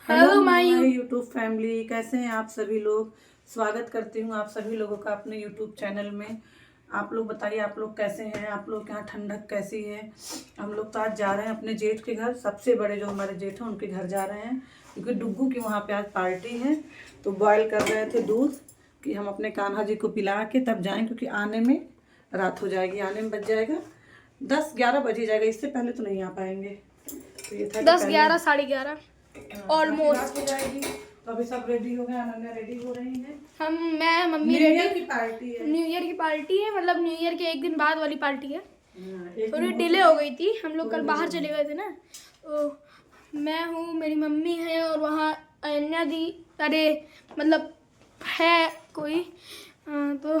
Hello my YouTube family, कैसे हैं आप सभी लोग। स्वागत करती हूँ आप सभी लोगों का अपने यूट्यूब चैनल में। आप लोग बताइए, आप लोग कैसे हैं, आप लोग के यहाँ ठंडक कैसी है। हम लोग तो आज जा रहे हैं अपने जेठ के घर, सबसे बड़े जो हमारे जेठ हैं उनके घर जा रहे हैं, क्योंकि डुग्गू की वहाँ पे आज पार्टी है। तो बॉयल कर रहे थे दूध कि हम अपने कान्हा जी को पिला के तब जाएँ, क्योंकि आने में रात हो जाएगी, आने में बज जाएगा 10-11 बज ही जाएगा, इससे पहले तो नहीं आ पाएंगे। तो ये था 10-11 11:30 ऑलमोस्ट। तो अभी सब रेडी हो गए, अनन्या रेडी हो रही है, मैं मम्मी रेडी। न्यू ईयर की पार्टी है, न्यू ईयर की पार्टी है, मतलब न्यू ईयर के एक दिन बाद वाली पार्टी है। थोड़ी दिन डिले हो गई थी, हम लोग कल बाहर चले गए थे ना। तो मैं हूँ, मेरी मम्मी है और वहाँ अनन्या दी, अरे मतलब है कोई, तो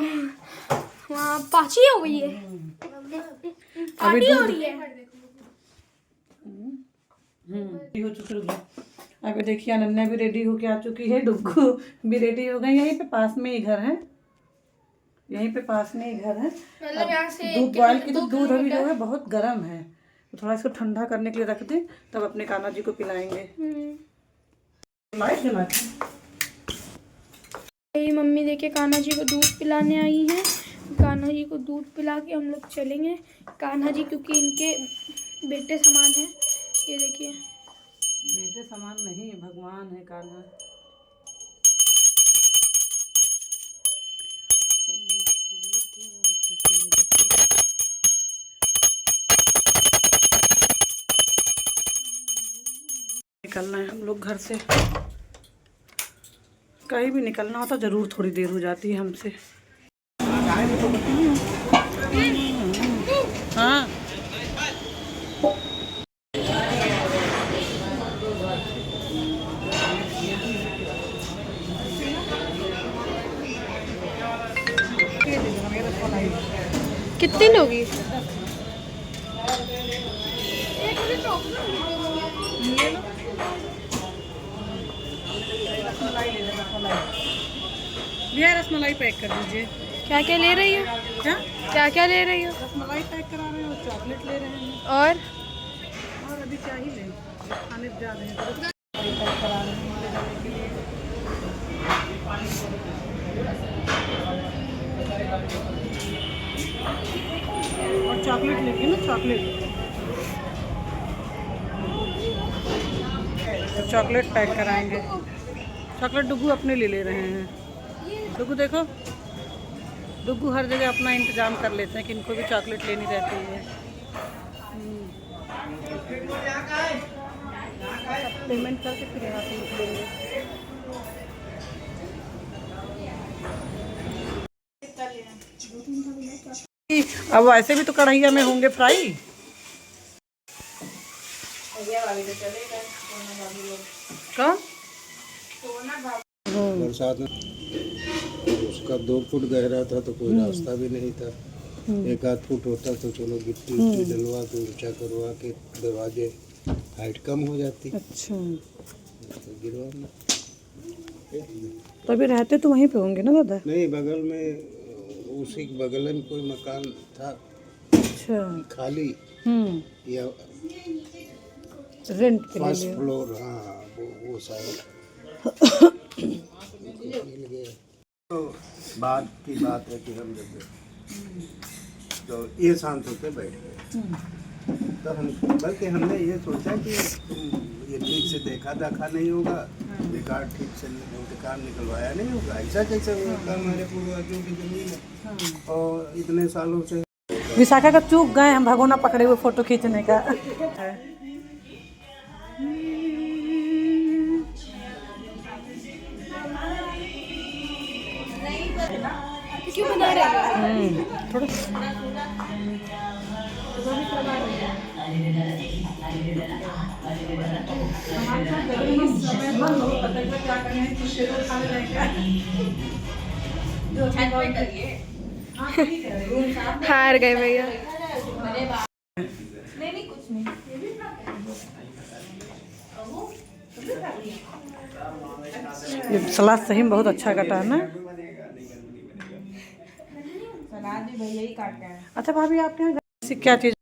वहाँ पाची हो गई है, पार्टी हो रही है। हो चुकी है। अभी देखिए अनन्या भी रेडी होके आ चुकी है, डुग्गू भी रेडी हो गई। यहीं पे पास में ही घर है, यहीं पे पास में ही घर है। मतलब यहाँ से दूध बॉयल की, तो दूध अभी जो है बहुत गर्म है, तो थोड़ा इसको ठंडा करने के लिए रख दें, तब अपने कान्हा जी को पिलाएंगे। लाइट जला मेरी मम्मी देखे कान्हा जी को दूध पिलाने आई हैं। कान्हा जी को दूध पिला के हम लोग चलेंगे। कान्हा जी क्योंकि इनके बेटे समान हैं, ये देखिए। बेटे समान नहीं, भगवान है कान्हा। निकलना है हम लोग घर से, कहीं भी निकलना होता ज़रूर थोड़ी देर हो जाती है हमसे। हाँ कितनी लोगी? भैया रसमलाई पैक कर दीजिए। क्या क्या ले रही हो? क्या क्या ले रही हो? रसमलाई पैक करा रहे हैं और चॉकलेट ले रहे हैं। और अभी क्या ही लें, खाने जा रहे हैं तो पैक करा रहे हैं ले जाने के लिए। और चॉकलेट लेंगे ना, चॉकलेट पैक कराएंगे। चॉकलेट डुग्गू अपने लिए ले रहे हैं। डुग्गू देखो, डुग्गू हर जगह अपना इंतजाम कर लेते हैं कि इनको भी चॉकलेट लेनी रहती है। पेमेंट करके फिर यहाँ से निकलेंगे। अब वैसे भी तो कढ़ैया में होंगे फ्राई। कौन बरसात में उसका 2 फुट गहरा था तो कोई रास्ता भी नहीं था। 1-8 फुट होता तो चलो गिट्टी डलवा के ऊंचा करवा के दरवाजे हाइट कम हो जाती। अच्छा, तो गिरवाना। तो अभी रहते तो वहीं पे होंगे ना दादा? नहीं, बगल में उसी के बगल में कोई मकान था। अच्छा, खाली या रेंट पे फर्स्ट फ्लोर। हाँ, वो साइड मिल गया। तो बाद की बात है कि हम जब तो ये शांत होकर बैठ गए, तो हम बल्कि हमने ये सोचा कि ये ठीक से देखा नहीं होगा, रिकॉर्ड ठीक से इंतकाम निकलवाया नहीं होगा। ऐसा कैसे होगा, हमारे पूर्वजों की जमीन है और इतने सालों से। विशाखा का चूक गए हम भगोना पकड़े हुए फोटो खींचने का। क्यों बना रहे हो? थोड़ा हार गए भैया। ये सलाद सही में बहुत अच्छा कटा है ना। अच्छा भाभी, आपके यहाँ से क्या चीज़?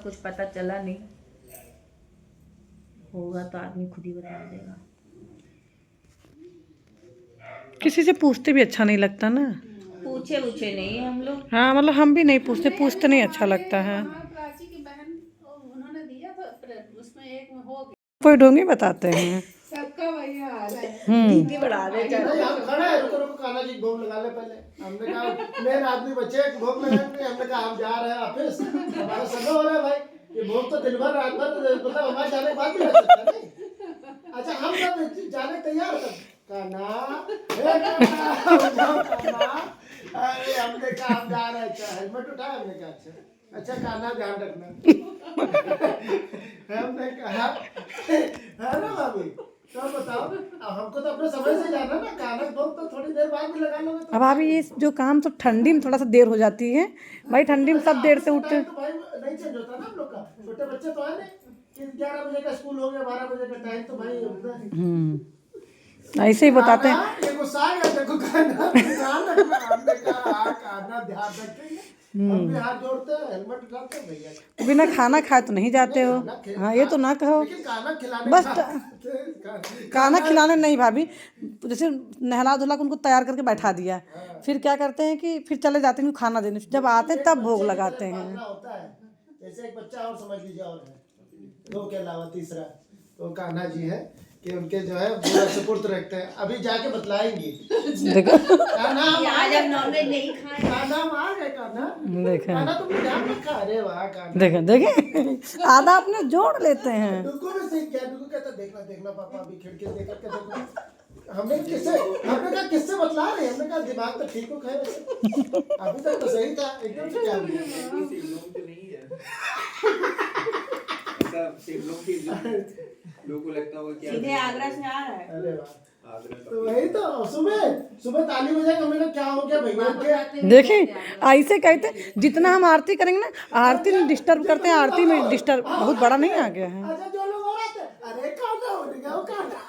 कुछ पता चला नहीं, होगा तो आदमी खुद ही बता देगा। किसी से पूछते भी अच्छा नहीं लगता ना। पूछे उछे नहीं है हम लोग। हाँ मतलब हम भी नहीं पूछते, पूछते नहीं अच्छा लगता है। प्राची की बहन उन्होंने दिया तो फिर उसमें एक में हो गया। कोई ढोंगी बताते हैं। सबका वही हाल है। दीदी बढ़ा दे नहीं, हम खड़े हैं, रुको रुको, कान्हा जी भोग लगा ले पहले। हमने कहा मेन आदमी बच्चे भोग लगाएंगे, हमने कहा हम जा रहे हैं ऑफिस, हमारा समय हो रहा है भाई, ये भोग तो दिन भर रात भर मतलब हमारे जाने के बाद भी लग सकता है नहीं। अच्छा हम सब जाने तैयार तब कान्हा, हे कान्हा, अरे हमने कहा हम जा रहे हैं, अच्छा हेलमेट उठाया, हमने कहा अच्छा कान्हा ध्यान रखना। हमने कहा है ना भाभी, तो बताओ अब हमको तो अपने समय से जाना ना, कानक भोग तो थोड़ी देर बाद भी लगा लोगे तो। अब अभी ये जो काम तो ठंडी में थोड़ा सा देर हो जाती है भाई, ठंडी में सब देर से उठते। तो भाई नहीं चेंज होता ना हम लोग का, छोटे बच्चे तो है नहीं कि 11 बजे का स्कूल हो गया, 12 बजे का टाइम तो भाई होता है। ऐसे ही बताते हैं। कान्हा, ये गुस्सा आ गया देखो, कान्हा ध्यान रखना, हमने कहा हाँ कान्हा ध्यान रखेंगे, हम भी हाथ जोड़ते हैं, हेलमेट उठाते हैं भैया। बिना खाना खाए तो नहीं जाते हो। हाँ ये तो ना कहो। लेकिन कान्हा खिलाने बस का- खाना खिलाने नहीं भाभी, जैसे नहला धुला के उनको तैयार करके बैठा दिया, फिर क्या करते हैं कि फिर चले जाते हैं खाना देने, जब आते हैं तब भोग लगाते हैं। पालना होता है। जैसे एक बच्चा और समझ लीजिए और है, दो के अलावा तीसरा तो कान्हा जी है कि उनके जो है पूरा सुपुर्द रखते हैं, अभी जाके बतलाएंगी। देखो कान्हा हम आ आज गए, हम नॉनवेज नहीं खाए। कान्हा हम आ गए, कान्हा देखा कान्हा तुमने ध्यान रखा, अरे वाह कान्हा, देखे देखे आधा अपने जोड़ लेते हैं। डुगू भी सीख गया, डुगू कहता देखना देखना पापा अभी खिड़की से देख करके देखो। हमने कहा किससे बतला रहे, हमने कहा दिमाग तो ठीक हो खैर वैसे। अभी तक तो सही था एकदम से, क्या लोगों को लगता होगा कि सीधे आगरा से आ रहा है। अरे वाह, तो वही तो सुबह सुबह ताली बजाएंगे, हमने कहा क्या हो गया भैया के। देखें ऐसे कहते जितना हम आरती करेंगे ना, आरती में डिस्टर्ब करते हैं, आरती में डिस्टर्ब बहुत बड़ा नहीं आ गया है। अच्छा जो लोग हो रहे थे, अरे कान्हा उठ गया, वो कान्हा,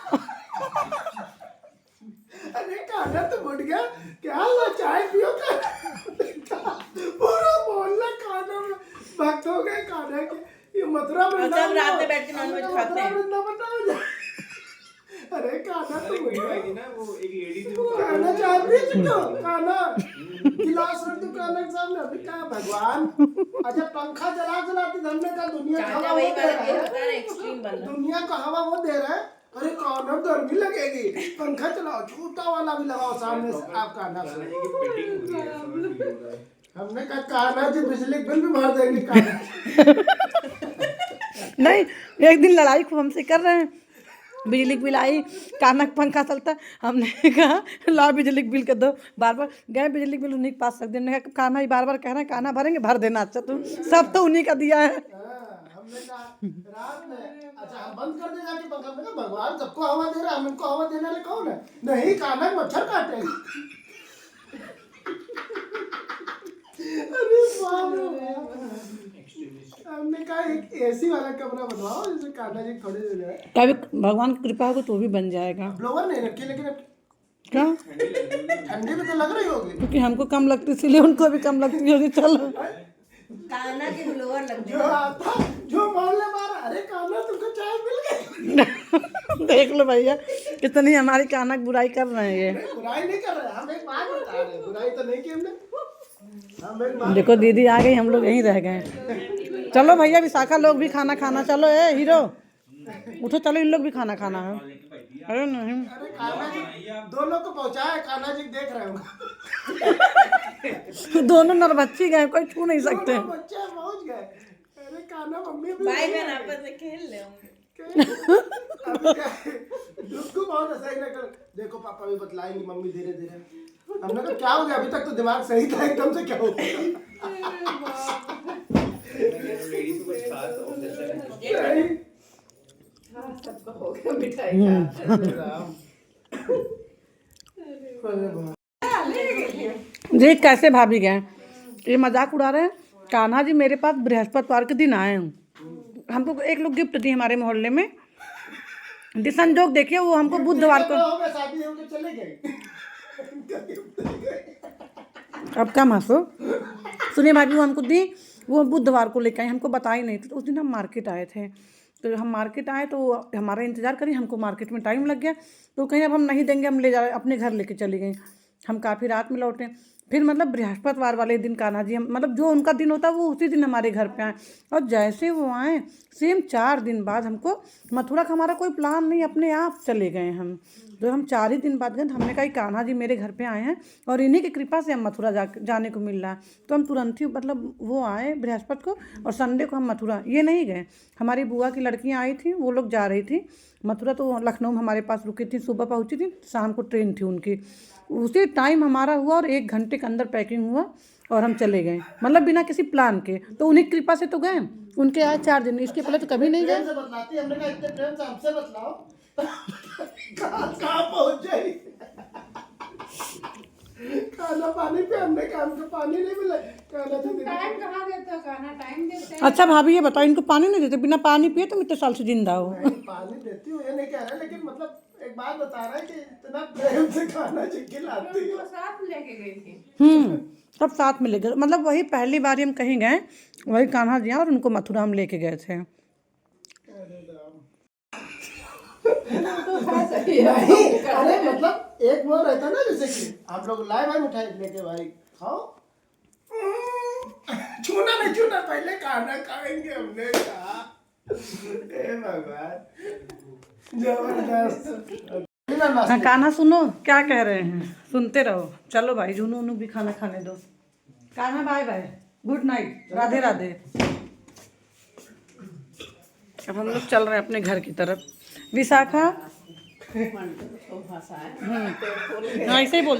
अरे कान्हा तो उठ गया, क्या हुआ चाय पियो कान्हा, पूरा मोहल्ला कान्हा में भक्त हो गए कान्हा के। ये मथुरा सब रात में बैठ के नॉनवेज खाते हैं। अरे कान्हा तो उठ गया, ना वो एक लेडी थी, कान्हा चाय पी तो कान्हा गिलास रख दो कान्हा के सामने, अभी क्या भगवान। अच्छा पंखा चलाती हमने कहा दुनिया का चाचा हवा वही वो दे वाला रहा केस है, होता है ना, एक्सट्रीम वाला। दुनिया का हवा वो दे रहा है, अरे कान्हा गर्मी लगेगी, पंखा चलाओ, छोटा वाला भी लगाओ सामने से, आप कान्हा से। पेटिंग हो रही है। हमने कहा कान्हा जी बिजली बिल भी भर देंगे कान्हा। नहीं एक दिन लड़ाई खूब हमसे कर रहे हैं, बिजली बिल आई, कानक पंखा चलता है, हमने कहा ला बिजली बिल के दो, बार बार गए बिजली बिल उन्हीं के पास रख देने का, कान्हा ही बार बार कह रहे हैं कान्हा भरेंगे, भर देना, अच्छा तुम सब तो उन्हीं का दिया है। हमने कहा रात में, अच्छा हम बंद कर दे जाके पंखा, में भगवान सबको हवा दे रहा है, हम इनको हवा देने वाले कौन है, नहीं कान्हा मच्छर काटेगा। अरे बाप रे बाप। हमने कहा एक एसी वाला कमरा बनवाओ जिसमें कान्हा जी थोड़ी देर है, कभी भगवान की कृपा होगी तो भी बन जाएगा। ब्लोवर नहीं रखी लेकिन अब क्या ठंडी भी तो लग रही होगी। क्योंकि हमको कम लगती इसलिए उनको भी कम लगती होगी। चलो कान्हा के ब्लोअर लग जो आता जो मोहल्ले मारा, अरे कान्हा तुमको चाय मिल गई। देख लो भैया कितनी हमारी कान्हा की बुराई कर रहे हैं ये। नहीं, बुराई नहीं कर रहे, हम एक बात बता रहे हैं, बुराई तो नहीं की हमने, हम एक बात। देखो दीदी आ गई, हम लोग यहीं रह गए। चलो भैया विशाखा लोग भी खाना खाना, चलो ए हीरो उठो, चलो इन लोग भी खाना खाना है। अरे नहीं अरे कान्हा जी दो लोग को पहुंचाया, कान्हा जी देख रहे होंगे, दोनों नरबच्ची गए, कोई छू नहीं सकते। दोनों बच्चे पहुंच गए। अरे कान्हा मम्मी भी भाई बहन आपस में खेल ले होंगे। उसको बहुत सही लगा, देखो पापा भी बतलाएंगे, मम्मी धीरे धीरे। हमने कहा क्या हो गया, अभी तक तो दिमाग सही था, एकदम से क्या हो गया। लेडीज को कुछ खास ऑब्जेक्शन है। सबको हो गया मिठाई का। अरे राम, अरे बाप। देख कैसे भाभी गए, ये मजाक उड़ा रहे हैं। कान्हा जी मेरे पास बृहस्पतिवार के दिन आए हैं, हमको एक लोग गिफ्ट दी हमारे मोहल्ले में, संजोग देखिए वो हमको बुधवार को। हो गया शादी होके चले गए। अब क्या हंसो, सुनिए भाभी वो हमको दी वो बुधवार को लेके आए, हमको बताया नहीं था। तो उस दिन हम मार्केट आए थे, तो हम मार्केट आए तो हमारा इंतज़ार करी, हमको मार्केट में टाइम लग गया। तो कहीं अब हम नहीं देंगे, हम ले जा अपने घर लेके चली गई। हम काफ़ी रात में लौटे। फिर मतलब बृहस्पतिवार वाले दिन कान्हा जी हम मतलब जो उनका दिन होता है वो उसी दिन हमारे घर पे आए। और जैसे वो आए सेम 4 दिन बाद हमको मथुरा का हमारा कोई प्लान नहीं, अपने आप चले गए हम। तो हम 4 ही दिन बाद गए। हमने कहा कान्हा जी मेरे घर पे आए हैं और इन्हीं की कृपा से हम मथुरा जाने को मिल रहा है। तो हम तुरंत ही मतलब वो आए बृहस्पति को और संडे को हम मथुरा ये नहीं गए। हमारी बुआ की लड़कियाँ आई थी, वो लोग जा रही थी मथुरा। तो लखनऊ में हमारे पास रुकी थी, सुबह पहुँची थी, शाम को ट्रेन थी उनकी। उसी टाइम हमारा हुआ और 1 घंटे के अंदर पैकिंग हुआ और हम चले गए, मतलब बिना किसी प्लान के। तो उन्हीं की कृपा से तो गए। उनके आए 4 दिन, इसके पहले तो कभी नहीं गए। ट्रेन से बतलाती, हमने कहा इतने ट्रेन से हमसे बतलाओ कहाँ पहुंच जाए। खाना पानी पे हमने कहा हमको पानी नहीं मिला। खाना तो टाइम कहाँ देते हो, खाना टाइम देते हैं। अच्छा भाभी ये बताओ, इनको पानी नहीं देते? बिना पानी पिए तुम इतने साल से जिंदा हो। पानी देती हूँ ये नहीं कह रहा, लेकिन मतलब एक बात बता रहा है कि इतना प्रेम से खाना खिलाती हो। तो साथ लेके गई थी। सब साथ में ले गए, मतलब वही पहली बार हम कहीं गए, वही कान्हा जी और उनको मथुरा हम लेके गए थे। नहीं, अरे मतलब एक वो रहता ना, जैसे कि हम लोग लाए भाई मिठाई लेके भाई खाओ, छूना नहीं छूना, पहले खाना खाएंगे हमने कहा। ए भगवान जबरदस्त। हाँ कान्हा सुनो क्या कह रहे हैं, सुनते रहो। चलो भाई जुनू उनू भी खाना खाने दो। Kanha bye bye, good night, Radhe Radhe. अब हम लोग चल रहे हैं अपने घर की तरफ। विशाखा हाँ ऐसे ही बोल